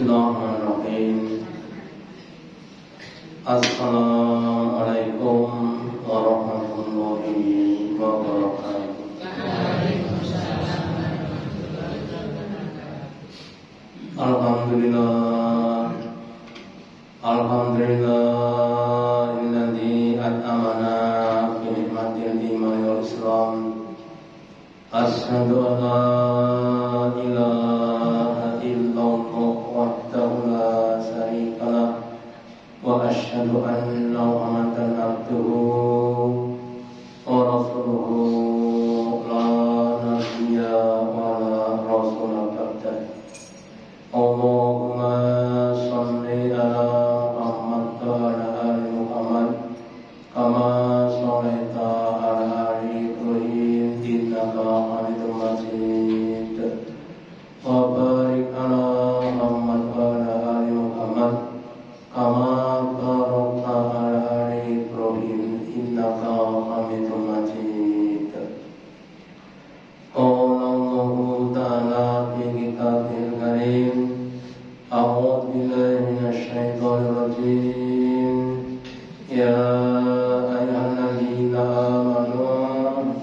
Bismillahirrahmanirrahim. Assalamualaikum warahmatullahi wabarakatuh. Alhamdulillah, alhamdulillahilladzi an'amana bi ni'matil iman wal islam. Asyhadu an la ilaha illallah wahdahu la syarika lah wa asyhadu anna Muhammadan abduhu wa rasuluhu la nabiyya wa la rasula ba'dah. Allahumma shalli ala Muhammad wa ala ali Muhammad kama shallaita ala ali Ibrahim innaka Hamidum Majid. Wa barik ala Muhammad wa ala ali Muhammad kama barakta ala ali Ibrahim innaka Hamidum Majid. Qala Allahu ta'ala fi kitabil karim. A'udzu billahi minasy syaithanir rajim. Ya ayyuhalladzina amanu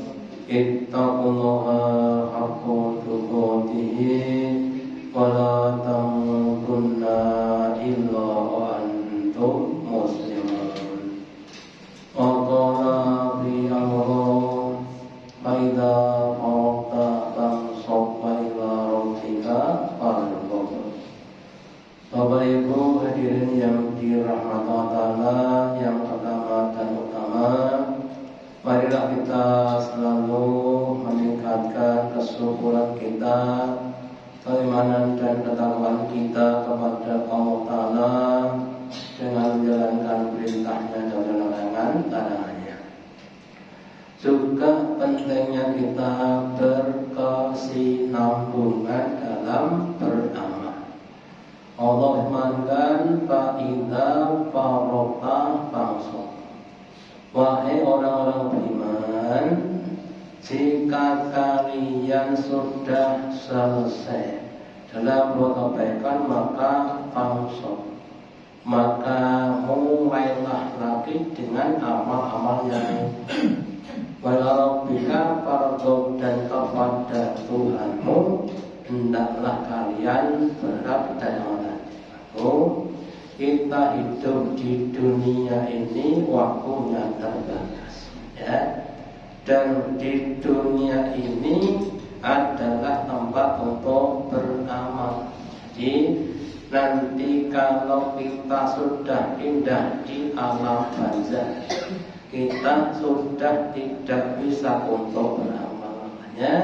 ittaqullaha haqqa tuqatih wa la tamutunna illa wa antum muslimun. Wa qala fi amro fa idza faragta fansab ila rabbika farghab. Bapak Ibu hadirin yang dirahmati Allah yang pertama dan utama, marilah kita selalu meningkatkan kesyukuran kita, keimanan dan ketakwaan kita kepada Allah Ta'ala dengan menjalankan perintahnya dan larangan larangannya. Juga pentingnya kita berkesinambungan dalam beramal. Allah firmankan fa'idza faragta fansab. Wahai orang-orang beriman, jika kalian sudah selesai dalam kebaikan maka fansab, maka mulailah lagi dengan amal-amal yang lain. Walaupika farghab, dan kepada Tuhanmu hendaklah kalian berharap dan menanti. Kita hidup di dunia ini waktunya terbatas, ya. Dan di dunia ini adalah tempat untuk beramal. Jadi nanti kalau kita sudah pindah di alam barzakh, kita sudah tidak bisa untuk beramal. Makanya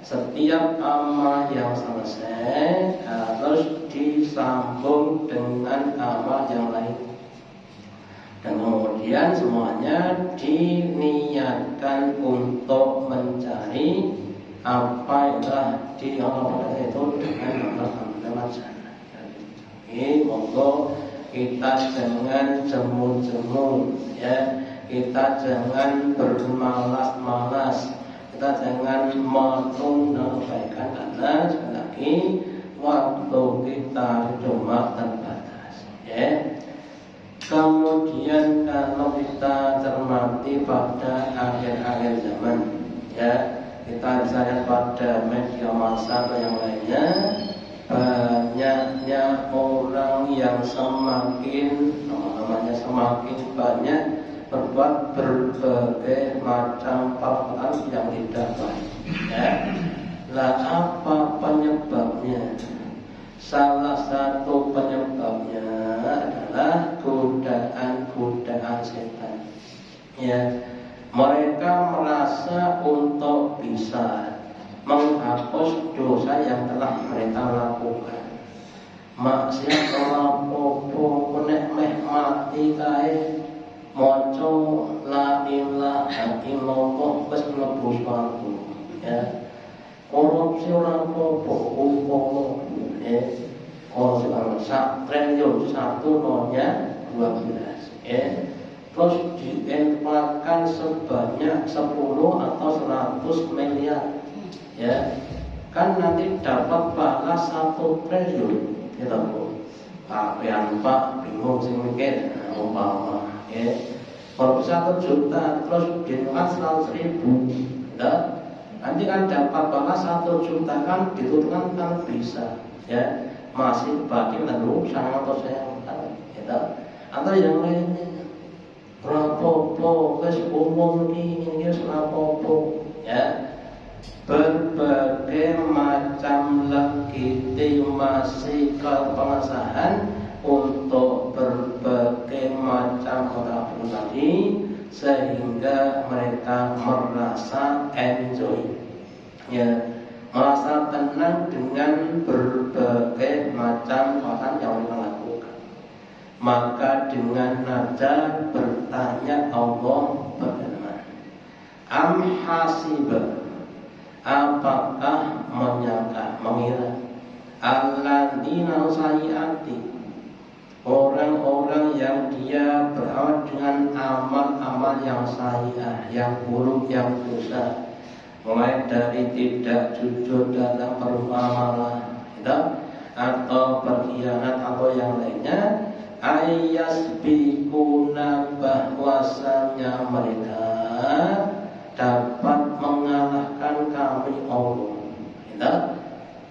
setiap amal yang selesai harus disambung dengan amal yang lain. Dan kemudian semuanya diniatkan untuk mencari apa yang telah diamalkan itu dengan amal jannah. Jadi monggo kita jangan jemu-jemu, ya. Kita jangan bermalas-malas. Kita jangan menunda kebaikan karena sekali lagi waktu kita cuma terbatas, ya. Kemudian kalau kita cermati pada akhir-akhir zaman, ya, kita lihat pada media massa atau yang lainnya, banyaknya orang yang semakin banyak berbuat berbagai macam perbuatan yang tidak baik, ya. Lah apa penyebabnya? Salah satu penyebabnya adalah godaan setan, ya. Mereka merasa untuk bisa menghapus dosa yang telah mereka lakukan. Maksiat lapo nek meh mati kae maca la ilaha illallah wis mlebu swarga, ya. Korupsi ora apa-apa umpama, ya. Korupsi 1 triliun 1,12, ya. Terus diinfakkan sebanyak 10 atau 100 miliar, ya. Kan nanti dapat balas 1 triliun. Ya tahu. Kapean Pak bingung sing mikir umpama ya. Kalau 1 juta terus dihitungan 100.000, ya. Nanti kan dapat balas 1 juta kan dihitungkan kan bisa, ya. Masih bagi lalu sangat saya ya. Atau yang lainnya rapopo wis umum ini rapopo ya. Berbagai macam legitimasi pengesahan untuk berbagai macam orang tadi sehingga mereka merasa enjoy, ya, merasa tenang dengan berbagai macam hal yang mereka lakukan. Maka dengan nada bertanya Allah bagaimana? Am hasiba, apakah menyangka, mengira, alladzina sayyiati, orang-orang yang dia beramal dengan amal-amal yang sayyi'ah, yang buruk, yang dosa, mulai dari tidak jujur dalam bermuamalah, atau berkhianat atau yang lainnya, ayasbikuna, bahwasanya mereka dapat mengalahkan kami Allah.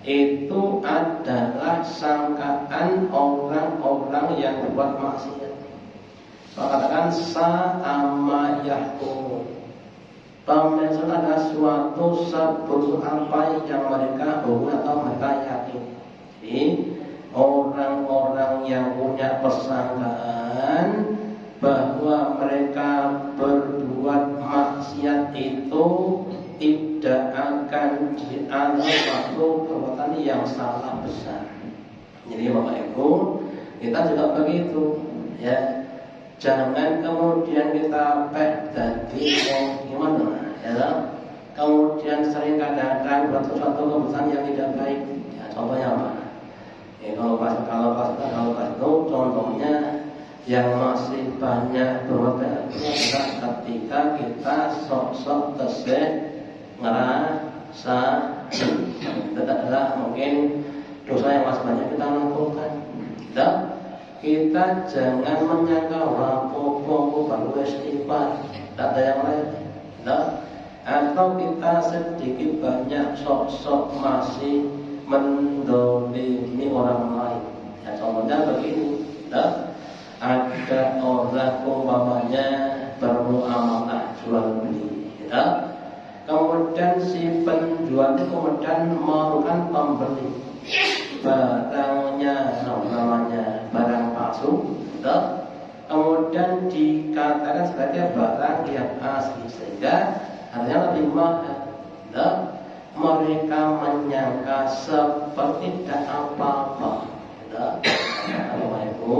Itu adalah sangkaan orang-orang yang berbuat maksiat. Katakan sa'ama yahkum. Pemirsa adalah suatu seburuk apa yang mereka hubungi atau mereka yakin. Jadi orang-orang yang punya persangkaan bahwa mereka berbuat maksiat itu tidak akan dianggap suatu perbuatan yang salah besar. Jadi Bapak Ibu, kita juga begitu, ya. Jangan kemudian kita jadi gimana, ya. Kemudian sering kadang-kadang buat suatu keputusan yang tidak baik. Ya, contohnya apa? Ya, kalau pas itu contohnya yang masih banyak berbuat adalah ketika kita sok-sok tesih ngerasa itu adalah mungkin dosa yang masih banyak kita lakukan. Kita jangan menyangka rapopo baru istighfar, tidak ada yang lain. Atau kita sedikit banyak sok-sok masih mendolimi orang lain. Ya, contohnya begini, ada orang umpamanya bermuamalah jual beli, ya. Kemudian si penjual itu kemudian melakukan pembeli barangnya, namanya barang palsu, ya. Kemudian dikatakan sebagai barang yang asli sehingga harganya lebih mahal, ya. Mereka menyangka seperti tidak apa-apa, ya. Kalau Ibu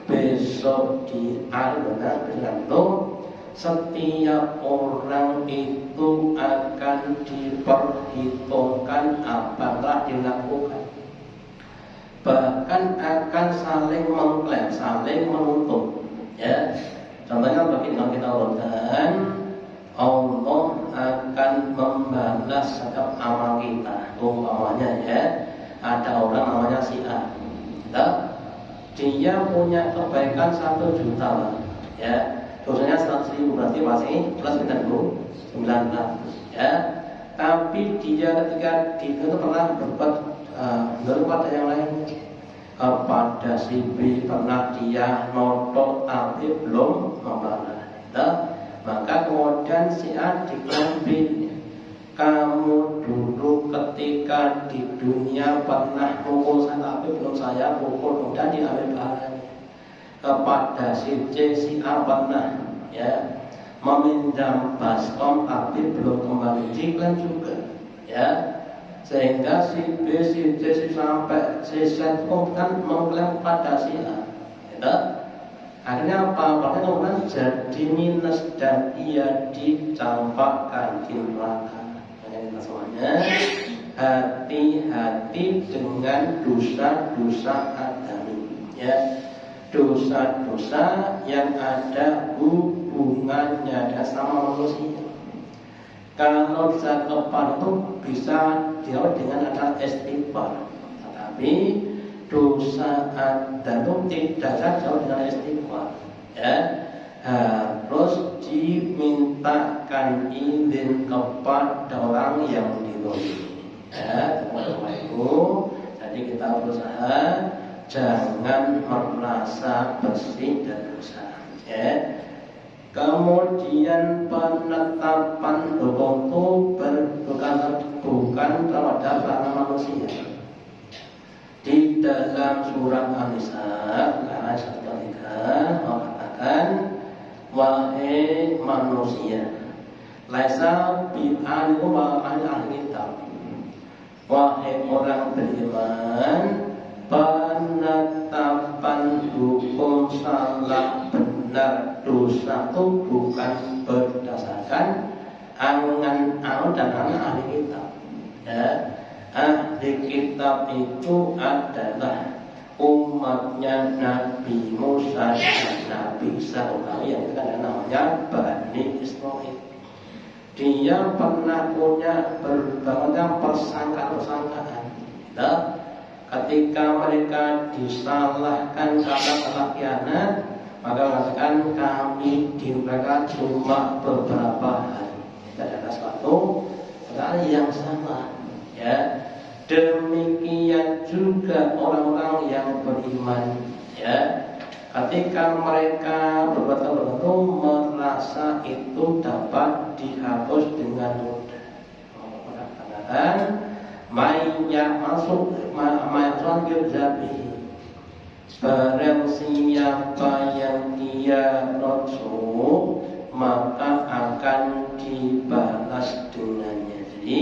besok di benar bergantung setiap orang itu akan diperhitungkan apa telah dilakukan, bahkan akan saling mengklaim, saling menuntut, ya. Contohnya begini, kalau kita urutkan, Allah akan membalas setiap amal kita. Umpamanya, ya, ada orang namanya si A, dia punya kebaikan 1 juta lah, ya, dosanya 100.000, berarti masih plus 900, ya. Tapi dia ketika itu pernah berbuat pada yang lain, kepada si B pernah dia notok tapi belum membalas, ya. Maka kemudian si A diklaim, kamu dulu ketika di dunia pernah pukul saya tapi belum saya pukul, kemudian diambil barangnya. Kepada si C, si A pernah, ya, meminjam baskom tapi belum kembali, diklaim juga, ya. Sehingga si B, si C, si sampai si Z kan mengklaim pada si A, ya. Akhirnya apa? Makanya kemudian jadi minus dan ia dicampakkan di neraka. Semuanya hati-hati dengan dosa-dosa adami, ya, dosa-dosa yang ada hubungannya dengan sama manusia. Kalau dosa kepala itu bisa dirawat dengan ada istighfar, tetapi dosa Anda itu tidak saja dengan istighfar, ya, harus dimintakan izin kepada orang yang dizalimi, ya, teman-teman itu. Jadi kita berusaha jangan merasa bersih dari dosa, ya. Kemudian penetapan hukum itu bukan terhadap para manusia. Di dalam surat An-Nisa ayat 103 mengatakan, wahai manusia, laisa bi'alikum wa ahli kitab, wahai orang beriman, penetapan hukum salah benar dosa itu bukan berdasarkan angan-angan dan ahli kitab, ya. Ahli kitab itu adalah umatnya Nabi Musa dan Nabi Isa yang kita namanya Bani Israil. Dia pernah punya berbagai persangkaan. Ya. Ketika mereka disalahkan karena salah khianat, maka mengatakan kami di mereka cuma beberapa hari. Itu adalah suatu hal yang sama. Ya, demikian juga orang-orang yang beriman, ya, ketika mereka berbuat merasa itu dapat dihapus dengan mudah. Mengatakan mayat masuk mayat gerzabi, barang siapa yang dia rojo maka akan dibalas dengannya. Jadi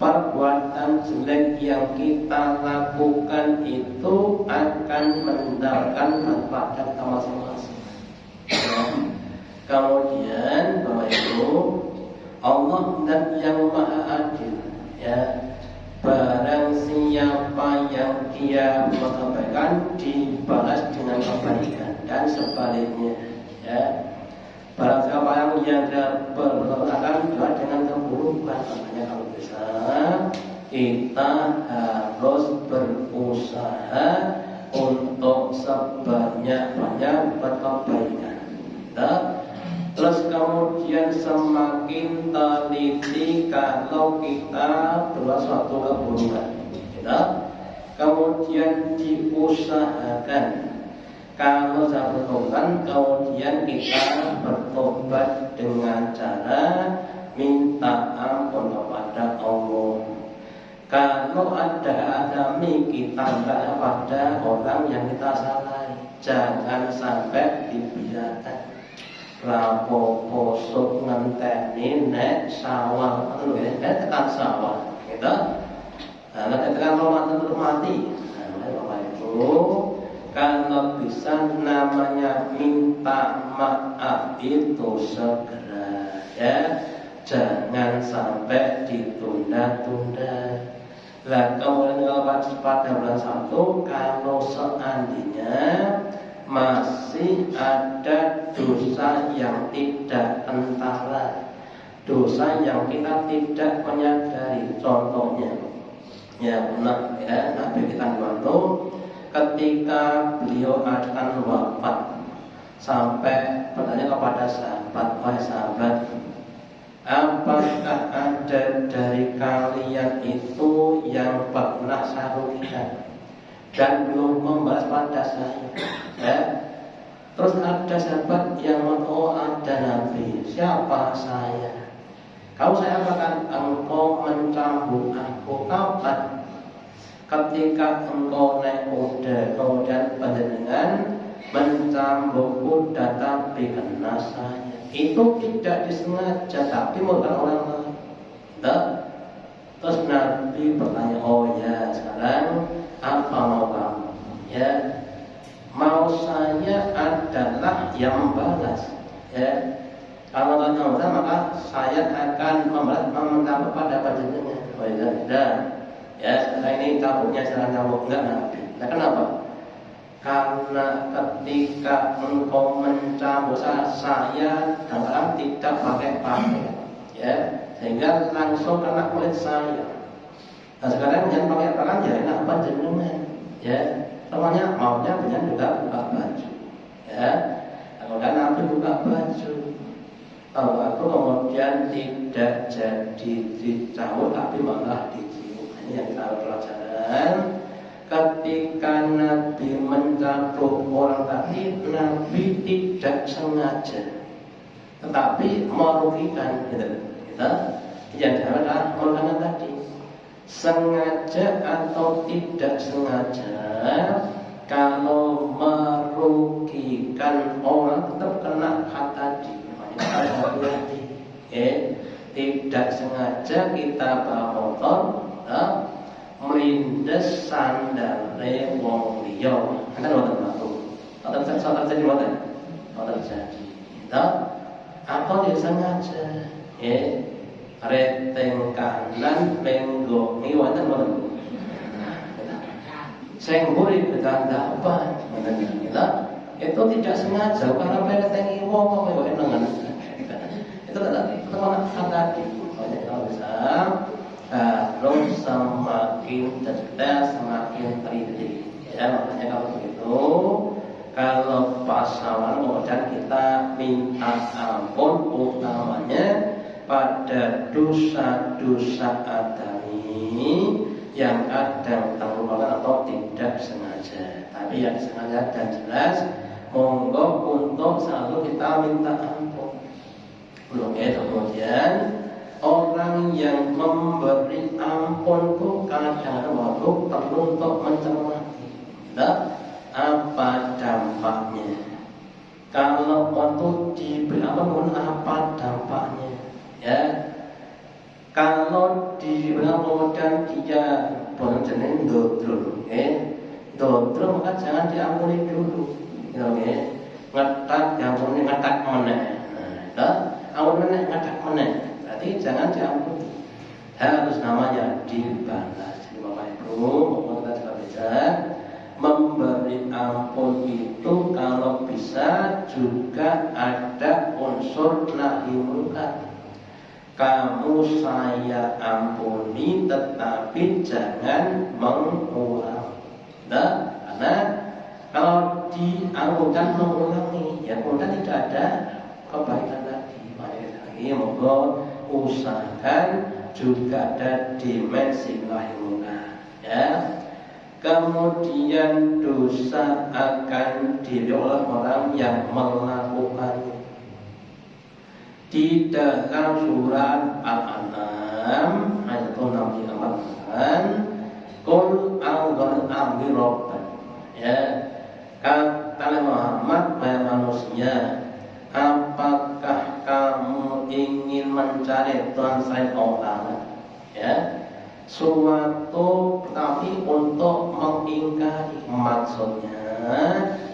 perbuatan jelek yang kita lakukan itu akan mendapatkan manfaat kita masing-masing. Kemudian Bapak Ibu, Allah dan yang Maha Adil, ya, barang siapa yang dia mengabaikan dibalas dengan kebaikan dan sebaliknya, ya. Barang siapa yang dia berlakukan juga dengan keburukan. Makanya kalau bisa kita harus berusaha untuk sebanyak-banyak berkebaikan. Terus kemudian semakin teliti kalau kita berbuat suatu keburukan, kemudian diusahakan. Kalau saya bertobat, kemudian kita bertobat dengan cara minta ampun kepada Allah. Kalau ada adami kita pada orang yang kita salahi, jangan sampai dibiarkan. Rapopo sok ngenteni nek sawah, tekan sawah, gitu. Nah, tekan Ramadan mati. Nah, Bapak Ibu, kalau bisa namanya minta maaf itu segera, ya, jangan sampai ditunda-tunda. Lah kemudian kalau pada bulan 1, kalau seandainya masih ada dosa yang tidak kentara, dosa yang kita tidak menyadari, contohnya, ya benar, ya, Nabi kita waktu ketika beliau akan wafat sampai bertanya kepada sahabat, wahai sahabat, apakah ada dari kalian itu yang pernah saya rugikan dan belum membalas pada saya? Ya. Terus ada sahabat yang oh ada Nabi, siapa saya? Kalau saya katakan engkau mencambuk aku, kapan? Ketika engkau naik kuda, kemudian panjenengan mencambuk kuda tapi kena saya. Itu tidak disengaja, tapi bukan orang lain. Terus Nabi bertanya, oh ya, sekarang apa mau kamu? Ya, mau saya adalah yang membalas. Ya, kalau tanya saya maka saya akan membalas meminta kepada panjenengan. Oh ya, tidak. Ya, sekarang ini cabutnya sekarang cabut enggak Nabi. Nah, kenapa? Karena ketika engkau mencambuk saya dalam tidak pakai pakaian, ya, sehingga langsung kena kulit saya. Nah sekarang yang pakai pakaian ya enak panjenengan, ya. Namanya maunya dengan juga buka baju. Ya, kemudian Nabi buka baju. Tahu aku kemudian tidak jadi dicabut tapi malah dicium. Ini yang kita pelajaran. Ketika Nabi mencabut orang tadi, Nabi tidak sengaja, tetapi merugikan. Yang adalah mengatakan tadi, sengaja atau tidak sengaja, kalau merugikan orang tetap kena hak tadi. Hati-hati. Tidak sengaja kita bawa motor, melindes sandale wong liya. Kan wonten waktu. Wonten terjadi wonten. Wonten terjadi. Apa dia sengaja? Reteng kanan menggongi wonten wonten. Sing mburi betandapan wonten itu tidak sengaja karena peretengi wong kok enengan. Itu kan tadi. Kalau bisa terus semakin detail, semakin teliti. Ya, makanya kalau begitu, kalau pasangan kemudian kita minta ampun utamanya pada dosa-dosa adami yang kadang terlupakan atau tidak sengaja. Tapi yang sengaja dan jelas, monggo untuk selalu kita minta ampun. Kemudian orang yang memberi ampun itu kadang-kadang perlu untuk mencermati apa dampaknya. Kalau waktu diberi ampun apa dampaknya? Ya, kalau diberi ampun kemudian dia berjenis dodol, dodol maka jangan diampuni dulu. Ngetak diampuni ngetak meneh. Ampun meneh ngetak meneh. Berarti jangan diampuni. Harus namanya dibalas. Jadi Bapak Ibu, mohon kita juga bisa memberi ampun itu kalau bisa juga ada unsur nahi munkar. Kamu saya ampuni tetapi jangan mengulang. Karena kalau diampunkan mengulangi, ya kemudian tidak ada kebaikan lagi. Makanya monggo usahakan juga ada dimensi nahi munkar. Ya. Kemudian dosa akan diri oleh orang yang melakukannya. Di dalam surat Al-An'am ayat 68, Qul a'udzu bi rabbil. Ya, kata Muhammad, wahai manusia, apakah kamu ingin mencari Tuhan selain Allah? Ya, suatu tapi untuk mengingkari, maksudnya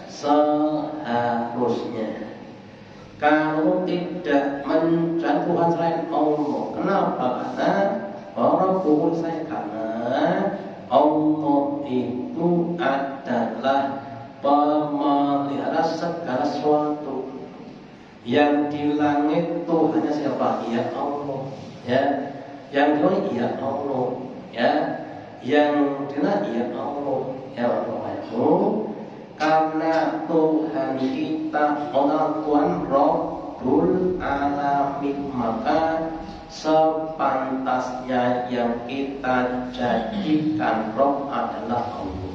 seharusnya kamu tidak mencari Tuhan selain Allah. Kenapa? Karena orang pukul saya karena Allah itu adalah pemelihara segala sesuatu. Yang di langit itu hanya siapa? Ya Allah. Ya. Yang di langit ya Allah. Ya. Yang di langit ya Allah. Ya Allah itu karena Tuhan kita Allah Tuhan Rabbul Alamin, maka sepantasnya yang kita jadikan Rabb adalah Allah.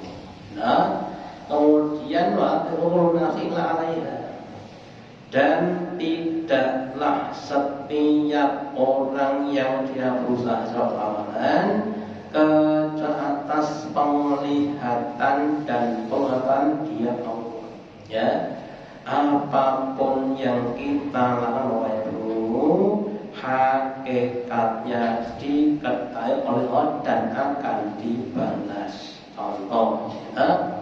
Nah, kemudian wa'atul nasilah alaiha, dan tidaklah setiap orang yang dia berusaha suatu amalan ke atas penglihatan dan penglihatan dia Allah. Ya, apapun yang kita lakukan itu hakikatnya diketahui oleh Allah dan akan dibalas. Contoh, ya,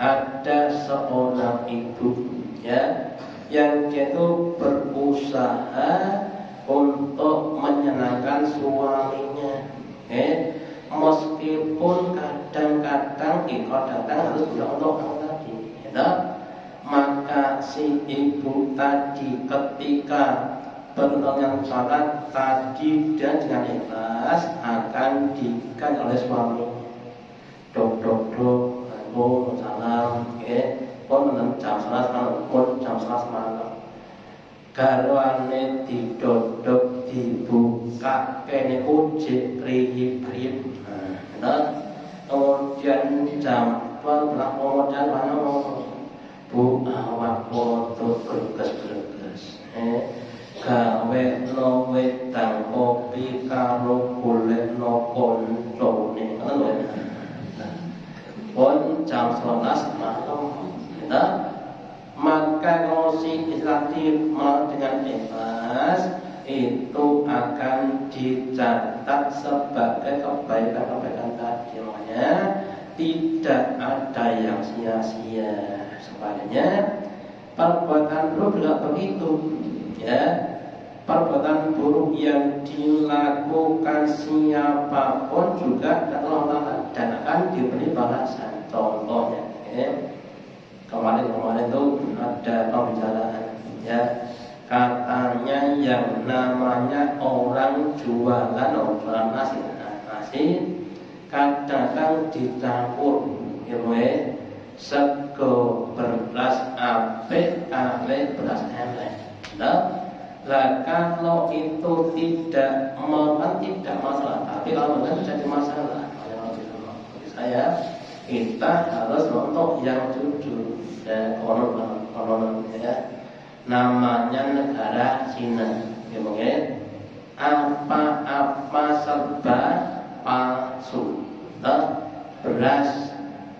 ada seorang ibu, ya, yang dia itu berusaha untuk menyenangkan suaminya. Meskipun kadang-kadang ikut datang harus bilang untuk kamu tadi, ya, maka si ibu tadi ketika bertanya salat tadi dan dengan ikhlas akan dikan oleh suaminya. Dok, salah. malam, pun jam 11 malam, pun jam 11 malam. Garwane didodok dibuka kene ujik priyi-priyi. Kemudian jam kemudian mana bu awak foto berges-berges. Gawe no wedang kopi karo kulit no koncone. Pun jam 11 malam. Maka ngosi istilatif dengan ikhlas itu akan dicatat sebagai kebaikan-kebaikan tadi. Makanya tidak ada yang sia-sia. Sebaliknya perbuatan buruk juga begitu, ya. Perbuatan buruk yang dilakukan siapapun juga Allah dan akan diberi balasan. Contohnya, kemarin itu ada pembicaraan, ya, katanya yang namanya orang jualan nasi kadang-kadang dicampur, sego beras apik beras elek. Lah kalau itu tidak masalah, tapi kalau bukan jadi masalah. Bagi saya kita harus untuk yang jujur. Konon ya, namanya negara Cina, apa serba palsu, beras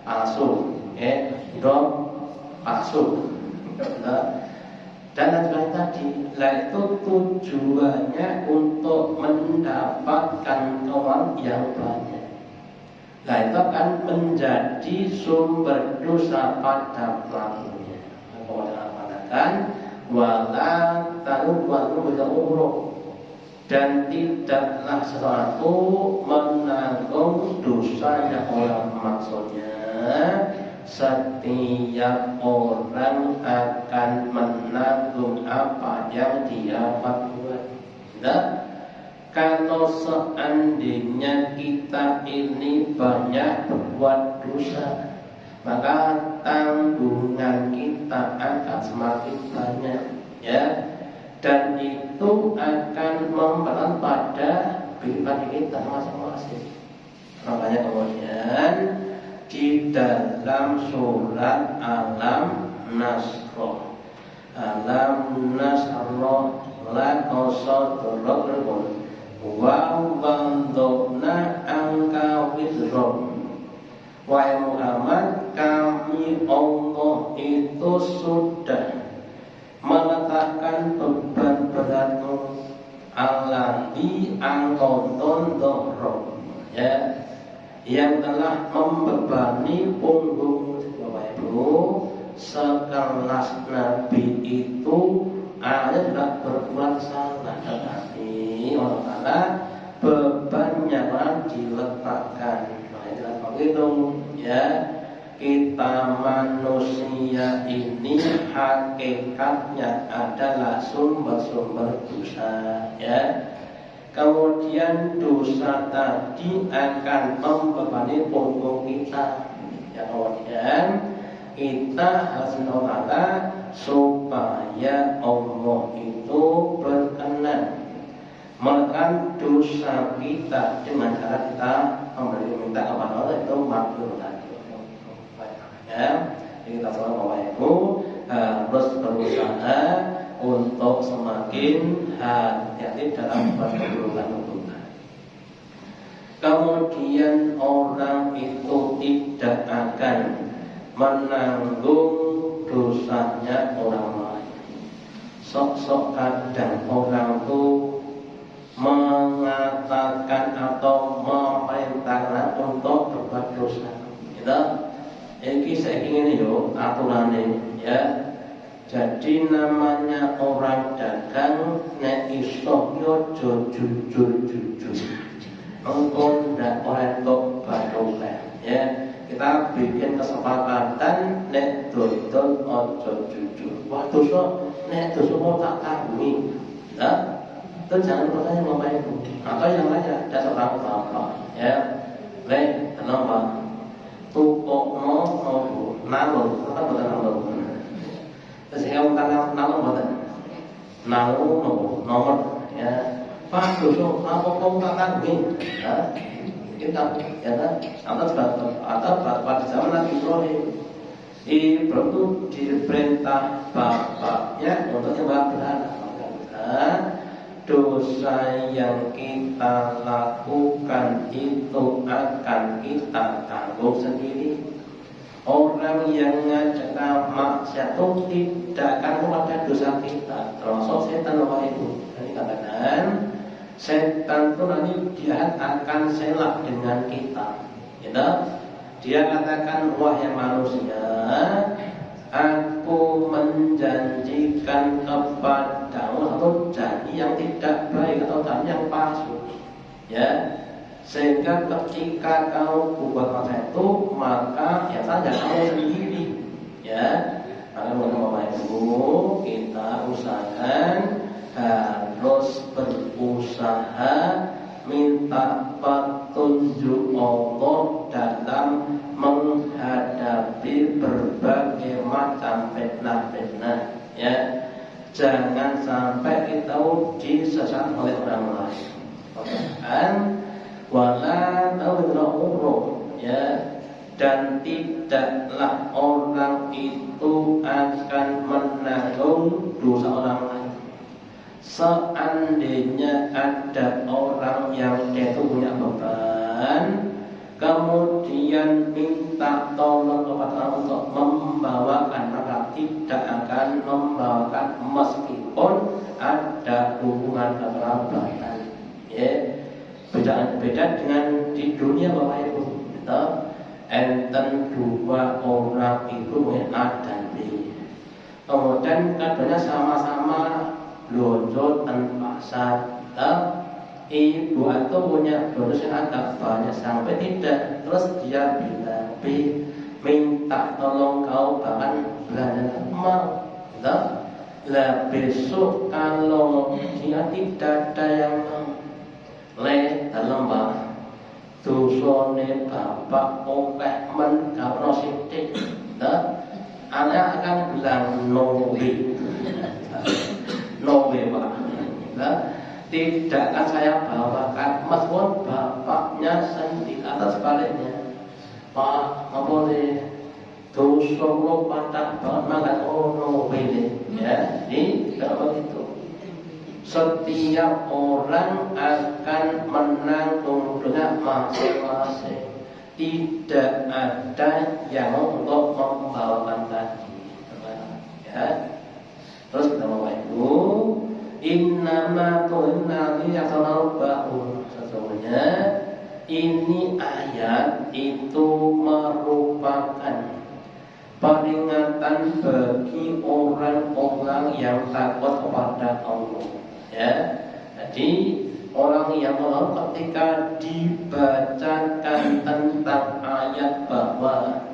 palsu, dom palsu, dan lain tadi. Lah itu tujuannya untuk mendapatkan uang yang banyak. Nah itu akan menjadi sumber dosa pada pelakunya. Kemudian mengatakan wala taruhu umroh, dan tidaklah sesuatu menanggung dosanya orang. Maksudnya setiap orang akan menanggung apa yang dia perbuat. Kalau seandainya kita ini banyak berbuat dosa, maka tanggungan kita akan semakin banyak, ya. Dan itu akan memberat pada pribadi kita masing-masing. Makanya kemudian di dalam surat Al-Nasr, la qasadullah wa bandona angka wizrom. Wahai Muhammad, kami Allah itu sudah meletakkan beban beratmu alladzi angkoton dohro, ya, yang telah membebani punggung Bapak Ibu. Sekelas Nabi itu ada tidak berbuat salah, tetapi Allah Ta'ala bebannya diletakkan. Makanya begitu, ya. Kita manusia ini hakikatnya adalah sumber-sumber dosa, ya. Kemudian dosa tadi akan membebani punggung kita, ya. Kemudian kita harus berdoa supaya Allah itu berkenan menekan dosa kita dengan cara kita minta kepada Allah itu makhluk tadi. Ya, jadi kita semua Bapak Ibu harus berusaha untuk semakin hati-hati dalam keburukan. Kemudian orang itu tidak akan menanggung dosanya orang lain. Sok-sok kadang orang itu mengatakan atau memerintahkan untuk berbuat dosa. Ini saya ingin aturannya, ya. Jadi namanya orang dagang nek iso yo jujur. Engko ndak oleh tok barokah, ya. Kita bikin kesepakatan nek dodol ojo jujur. Wah dosa, nek dosa mau tak tanggungi. Nah, itu jangan bertanya Bapak Ibu. Atau yang lainnya ada seorang apa, ya. Kenapa? Tukokno nalung, apa bukan nalung? Terus yang nalung bukan nalung nomor ya. Pak dosa apa kau tak tahu kita ya kan? Atau pada zaman Nabi Ibrahim itu diperintah bapaknya untuk nyembah berhala. Dosa yang kita lakukan itu akan kita tanggung sendiri. Orang yang ngajak maksiat itu tidak akan kepada dosa kita, termasuk setan itu. Ini katakan setan itu nanti dia akan selak dengan kita. Gitu? Dia katakan, wahai manusia, aku menjanjikan kepadamu satu janji yang tidak baik atau janji yang palsu, ya. Sehingga ketika kamu berbuat maksiat itu, maka ya saja kamu sendiri, ya. Maka Bapak Ibu, kita usahakan harus berusaha minta petunjuk Allah dalam menghadapi berbagai macam fitnah-fitnah, ya. Jangan sampai kita disesatkan oleh orang lain. Dan wala tawillahu, ya. Dan tidaklah orang itu akan menanggung dosa orang lain. Seandainya ada orang yang dia itu punya beban, kemudian minta tolong kepada Allah untuk membawakan, maka tidak akan membawakan meskipun ada hubungan kekerabatan. Ya, beda dengan di dunia Bapak Ibu. Gitu. Enten dua orang itu A dan B. Kemudian keduanya sama-sama belanja dan pasar. Ibu atau punya bonus yang agak banyak sampai tidak, terus dia bilang, B, minta tolong kau bahkan belanja mau. Lah besok kalau dia tidak ada yang dalam dosane bapak oleh menggapno sithik, anak akan bilang no way, Pak. Tidak akan saya bawakan meskipun bapaknya sendiri atau sebaliknya. Pak, nggak boleh dosa lo patah banget makan no way, ya. Ini tidak begitu. Setiap orang akan menanggung dengan masing-masing. Tidak ada yang untuk membawakan tadi, ya. Terus kita mau Ibu, innama tu'inna liyaqrabahum. Sesungguhnya ini ayat itu merupakan peringatan bagi orang-orang yang takut kepada Allah. Ya, jadi orang yang menolak ketika dibacakan tentang ayat bahwa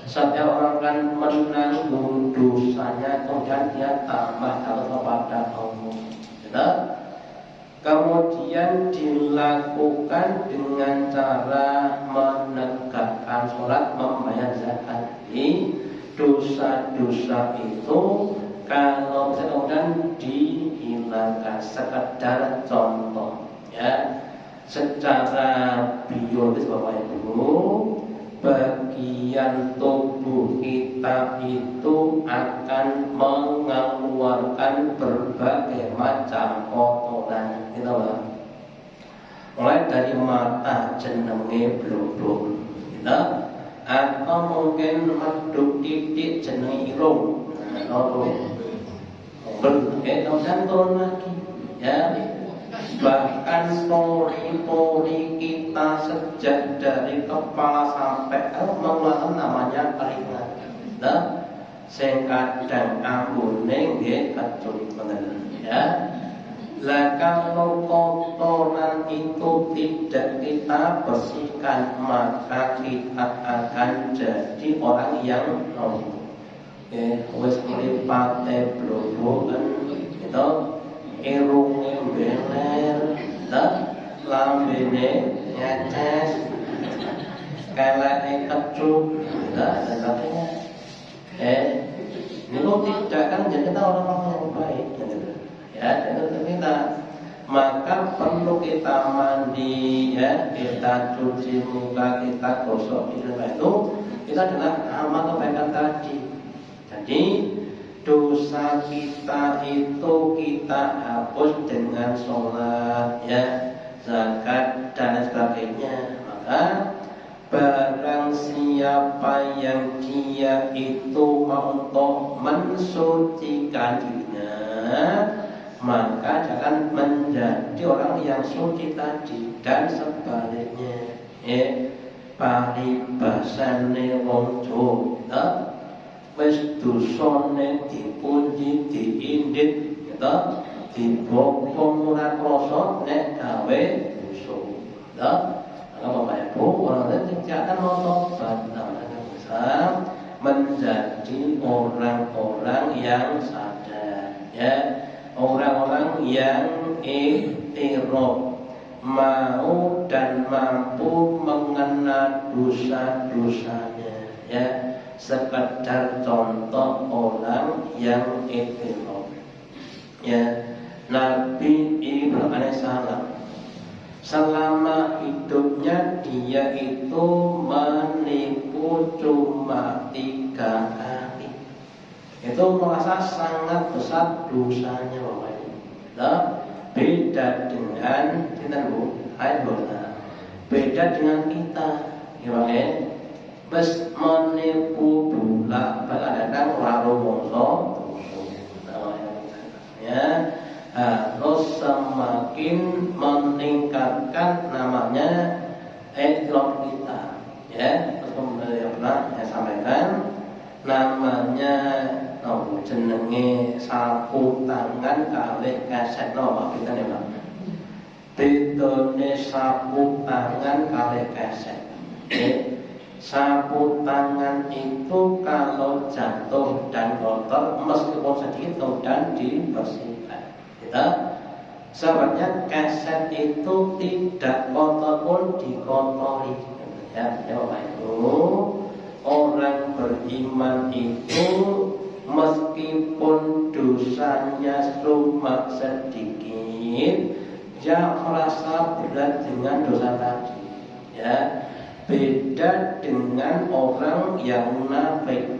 setiap orang kan menanggung dosanya, kemudian dia tambah takut kepada Allah. Ya. Kemudian dilakukan dengan cara menegakkan sholat, membayar zakat. Jadi dosa-dosa itu kalau bisa kemudian dihilangkan. Sekedar contoh, ya, secara biologis Bapak Ibu, bagian tubuh kita itu akan mengeluarkan berbagai macam kotoran, gitu loh. Mulai dari mata jenenge blodok, gitu, atau mungkin meduk titik jenenge irung, kemudian turun lagi, ya. Bahkan pori-pori kita sejak dari kepala sampai mengeluarkan namanya keringat. Nah, sing kadang ambune nggih kecut bener, ya. Lah kalau kotoran itu tidak kita bersihkan, maka kita akan jadi orang yang wis mripate bloboken gitu, irunge beler, lambene nyeces, keleke kecut, dan sebagainya. kita orang-orang yang baik, gitu. Ya, itu kita. Maka perlu kita mandi, ya, kita cuci muka, kita gosok itu adalah amal kebaikan tadi. Jadi dosa kita itu kita hapus dengan sholat, ya, zakat dan sebagainya. Maka barang siapa yang dia itu untuk mensucikan dirinya, maka jangan menjadi orang yang suci tadi. Dan sebaliknya, paribasane wong Jawa, wis dosane dipunji diindit, dibokong ora krasa nek gawe dosa. Kalau Bapak Ibu orang itu jangan bertobat, menjadi orang-orang yang sadar, ya, orang-orang yang ikhtiraf, mau dan mampu mengenal dosa-dosanya, ya. Sekedar contoh orang yang ikhtiraf, ya. Nabi Ibrahim alaihissalam selama hidupnya dia itu menipu cuma 3 kali. Itu merasa sangat besar dosanya, Bapak Ibu. Nah, beda dengan kita, Bu, beda dengan kita, gimana? Bes menipu pula kadang-kadang warung mongso, ya. Harus semakin meningkatkan namanya ikhlas kita, ya. Terus kemudian pernah saya sampaikan namanya jenenge sapu tangan kalih keset Pak kita nih Pak. Bedone sapu tangan kalih keset. Sapu tangan itu kalau jatuh dan kotor meskipun sedikit kemudian dibersihkan. Sebabnya keset itu tidak kotor pun dikotori, ya, Bapak Ibu. Orang beriman itu meskipun dosanya cuma sedikit, dia merasa berat dengan dosa tadi, ya. Beda dengan orang yang munafik,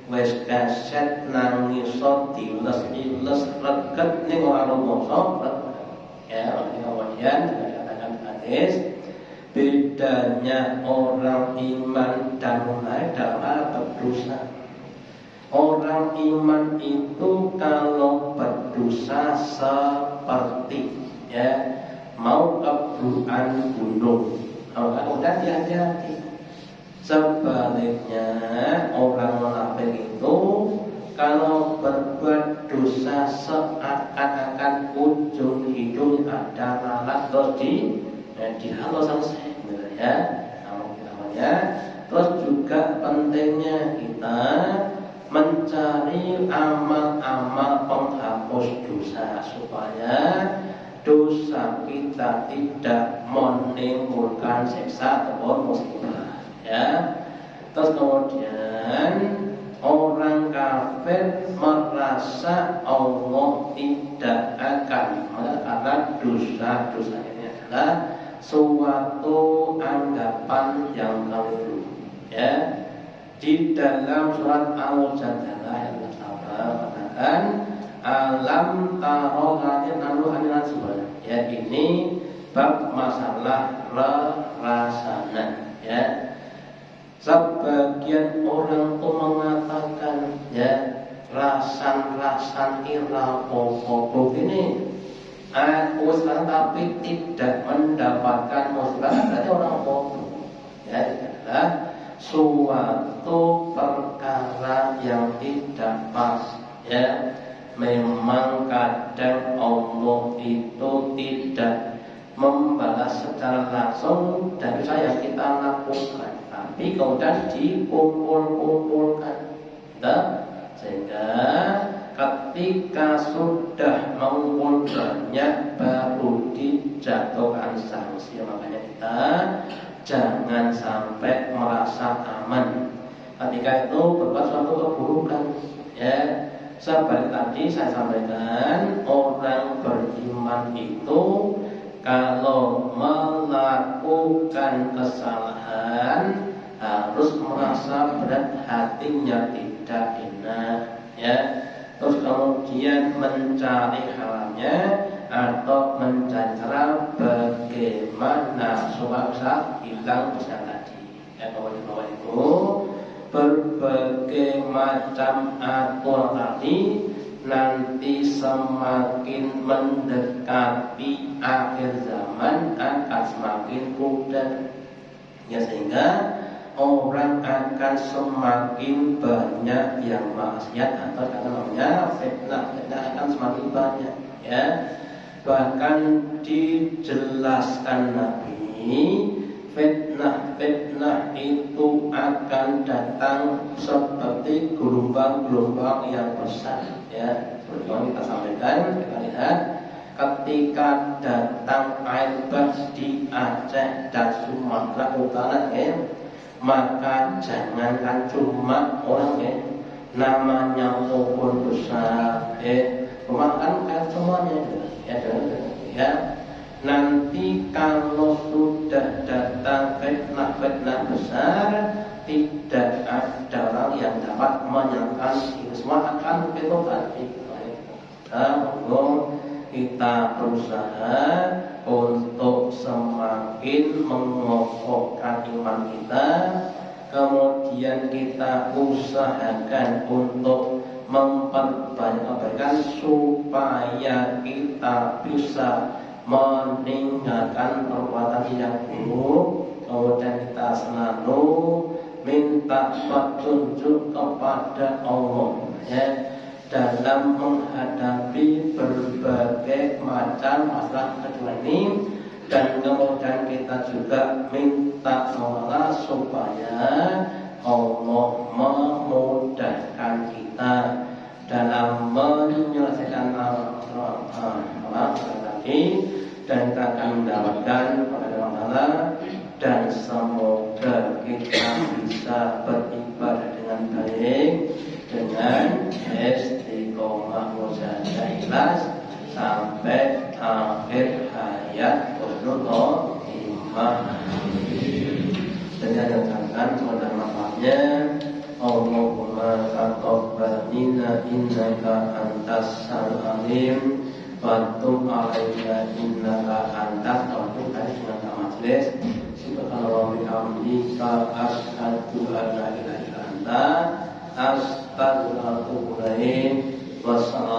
wis kaset nangis diles-iles reget ning ora rumangsa, ya. Kemudian dikatakan hadis bedanya orang iman dan munafik dalam berdosa. Orang iman itu kalau berdosa seperti, ya, mau keburuan gunung, kemudian hati-hati. Sebaliknya orang munafik itu kalau berbuat dosa seakan-akan ujung hidung ada lalat terus dihalau selesai, ya. Namanya. Terus juga pentingnya kita mencari amal-amal penghapus dosa supaya dosa kita tidak menimbulkan siksa ataupun musibah, ya. Terus kemudian orang kafir merasa Allah tidak akan, karena dosa-dosa ini adalah suatu anggapan yang keliru, ya. Di dalam surat Al-Mujadalah yang pertama mengatakan alam tarohatin aluhanin sebenarnya, ya, ini bab masalah rasana, ya. Sebagian orang itu mengatakan, ya, rasan ira popo ini aku sekarang tapi tidak mendapatkan musibah, berarti orang popo, ya. Adalah suatu perkara yang tidak pas, ya. Memang kadang Allah itu tidak membalas secara langsung dari saya kita lakukan, tapi kemudian dikumpul-kumpulkan, sehingga ketika sudah mengumpul banyak baru dijatuhkan sanksi. Makanya kita jangan sampai merasa aman ketika itu berbuat suatu keburukan, ya. Seperti tadi saya sampaikan, orang beriman itu kalau melakukan kesalahan harus merasa berat hatinya, tidak enak, ya. Terus kemudian mencari haramnya atau mencari cara bagaimana supaya bisa hilang dosa tadi. Ya, kawan-kawan itu berbagai macam aturan tadi nanti semakin mendekati akhir zaman akan semakin mudah, ya, sehingga orang akan semakin banyak yang maksiat atau namanya fitnah akan semakin banyak, ya. Bahkan dijelaskan Nabi, fitnah itu akan datang seperti gelombang-gelombang yang besar, ya. Seperti yang kita sampaikan, kita lihat ketika datang air bah di Aceh dan Sumatera Utara, ya, maka jangankan cuma orang, ya, namanya maupun besar, memakan air semuanya, ya. Nanti kalau sudah datang fitnah besar, tidak ada orang yang dapat menyangkal ini semua akan bertobat. Kita berusaha untuk semakin mengokohkan iman kita, kemudian kita usahakan untuk memperbanyak kebaikan supaya kita bisa meninggalkan perbuatan yang buruk. Kemudian kita selalu minta petunjuk kepada Allah, ya, dalam menghadapi berbagai macam masalah kedua ini. Dan kemudian kita juga minta Allah supaya Allah memudahkan kita dalam menyelesaikan tadi, dan kita akan mendapatkan kepada Allah, dan semoga kita bisa beribadah dengan baik dengan istiqomah mujahadah ikhlas sampai akhir hayat Rasulullah imam. Dan yang akan kepada manfaatnya, Allahumma taqabbal minna innaka antas samiul alim wa tub alaina innaka antat tawwabur rahim. Dengan majlis subhanallah bihamdika asyhadu an la ilaha illa anta astaghfiruka wa atubu ilaik. Wassalamu